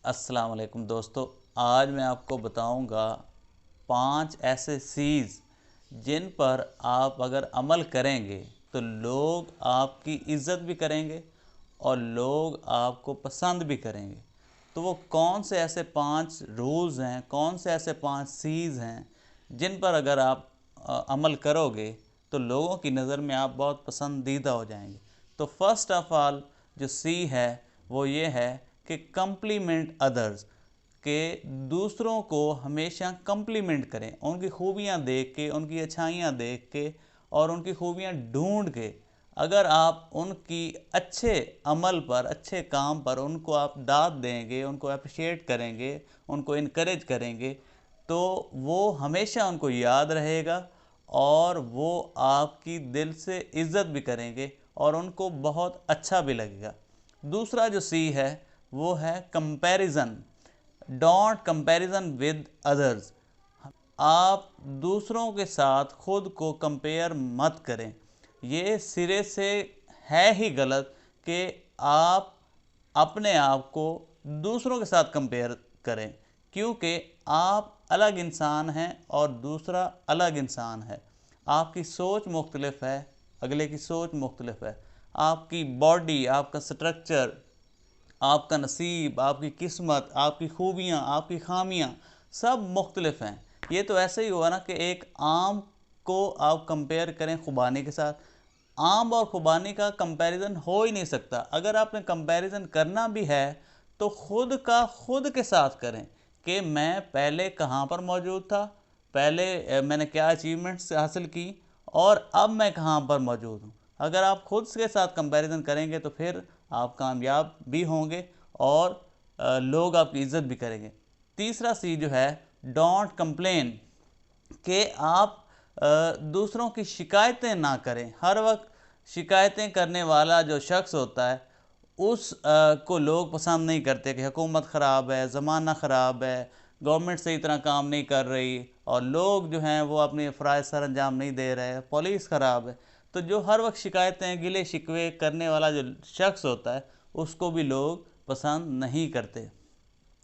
अस्सलाम वालेकुम दोस्तों, आज मैं आपको बताऊंगा 5 ऐसे सीज़ जिन पर आप अगर अमल करेंगे तो लोग आपकी इज़्ज़त भी करेंगे और लोग आपको पसंद भी करेंगे। तो वो कौन से ऐसे 5 रूल्स हैं, कौन से ऐसे 5 सीज़ हैं जिन पर अगर आप अमल करोगे तो लोगों की नज़र में आप बहुत पसंदीदा हो जाएंगे। तो फर्स्ट ऑफ ऑल जो सी है वो ये है कि कम्प्लीमेंट अदर्स, के दूसरों को हमेशा कम्प्लीमेंट करें, उनकी खूबियाँ देख के, उनकी अच्छाइयाँ देख के और उनकी खूबियाँ ढूंढ के अगर आप उनकी अच्छे अमल पर, अच्छे काम पर उनको आप दाद देंगे, उनको अप्रिशिएट करेंगे, उनको इनकरेज करेंगे, तो वो हमेशा उनको याद रहेगा और वो आपकी दिल से इज़्ज़त भी करेंगे और उनको बहुत अच्छा भी लगेगा। दूसरा जो सी है वो है comparison. Don't comparison with others. आप दूसरों के साथ खुद को कंपेयर मत करें। ये सिरे से है ही गलत कि आप अपने आप को दूसरों के साथ कंपेयर करें, क्योंकि आप अलग इंसान हैं और दूसरा अलग इंसान है। आपकी सोच मुख्तलिफ है, अगले की सोच मुख्तलिफ है। आपकी बॉडी, आपका स्ट्रक्चर, आपका नसीब, आपकी किस्मत, आपकी खूबियाँ, आपकी खामियाँ सब मुख्तलिफ हैं। ये तो ऐसे ही हुआ ना कि एक आम को आप कंपेयर करें खुबानी के साथ। आम और खुबानी का कंपैरिजन हो ही नहीं सकता। अगर आपने कंपैरिजन करना भी है तो खुद का खुद के साथ करें कि मैं पहले कहाँ पर मौजूद था, पहले मैंने क्या अचीवमेंट्स हासिल की और अब मैं कहाँ पर मौजूद हूँ। अगर आप खुद के साथ कंपैरिजन करेंगे तो फिर आप कामयाब भी होंगे और लोग आपकी इज़्ज़त भी करेंगे। तीसरा सी जो है डोंट कंप्लेन, कि आप दूसरों की शिकायतें ना करें। हर वक्त शिकायतें करने वाला जो शख्स होता है उस को लोग पसंद नहीं करते कि हुकूमत ख़राब है, ज़माना ख़राब है, गवर्नमेंट सही तरह काम नहीं कर रही और लोग जो हैं वो अपने फ़राइज़ सर अंजाम नहीं दे रहे, पुलिस ख़राब है। तो जो हर वक्त शिकायतें, गिले शिकवे करने वाला जो शख्स होता है उसको भी लोग पसंद नहीं करते।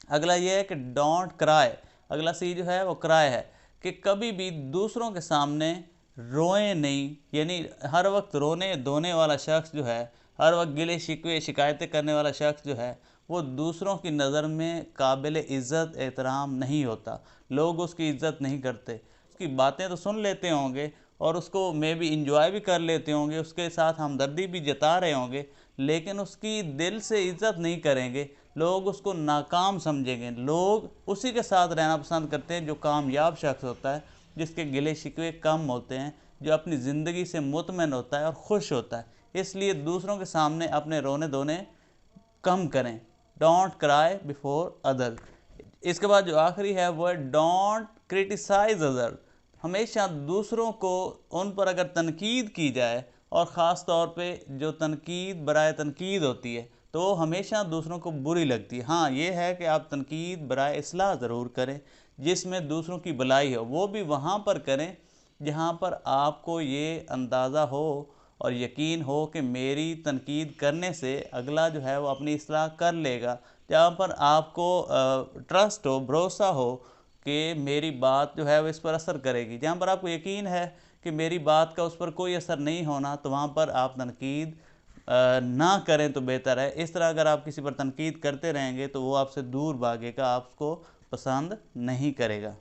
अगला ये है कि डोंट क्राई। अगला सी जो है वो क्राई है कि कभी भी दूसरों के सामने रोए नहीं। यानी हर वक्त रोने धोने वाला शख्स जो है, हर वक्त गिले शिकवे शिकायतें करने वाला शख्स जो है वो दूसरों की नज़र में काबिल इज़्ज़त एहतराम नहीं होता। लोग उसकी इज़्ज़त नहीं करते। उसकी बातें तो सुन लेते होंगे और उसको मे भी इंजॉय भी कर लेते होंगे, उसके साथ हमदर्दी भी जता रहे होंगे, लेकिन उसकी दिल से इज़्ज़त नहीं करेंगे। लोग उसको नाकाम समझेंगे। लोग उसी के साथ रहना पसंद करते हैं जो कामयाब शख्स होता है, जिसके गिले शिकवे कम होते हैं, जो अपनी ज़िंदगी से मुतमइन होता है और खुश होता है। इसलिए दूसरों के सामने अपने रोने धोने कम करें। Don't cry before other. इसके बाद जो आखिरी है वो है डोंट क्रिटिसाइज अदर। हमेशा दूसरों को, उन पर अगर तनकीद की जाए और ख़ास तौर पे जो तनकीद बराए तनकीद होती है तो हमेशा दूसरों को बुरी लगती है। हाँ, ये है कि आप तनकीद बराए इस्लाह ज़रूर करें, जिसमें दूसरों की भलाई हो, वो भी वहाँ पर करें जहाँ पर आपको ये अंदाज़ा हो और यकीन हो कि मेरी तनकीद करने से अगला जो है वो अपनी इस्लाह कर लेगा। जहाँ पर आपको ट्रस्ट हो, भरोसा हो कि मेरी बात जो है वो इस पर असर करेगी, जहाँ पर आपको यकीन है कि मेरी बात का उस पर कोई असर नहीं होना, तो वहाँ पर आप तनकीद ना करें तो बेहतर है। इस तरह अगर आप किसी पर तनकीद करते रहेंगे तो वो आपसे दूर भागेगा, आपको पसंद नहीं करेगा।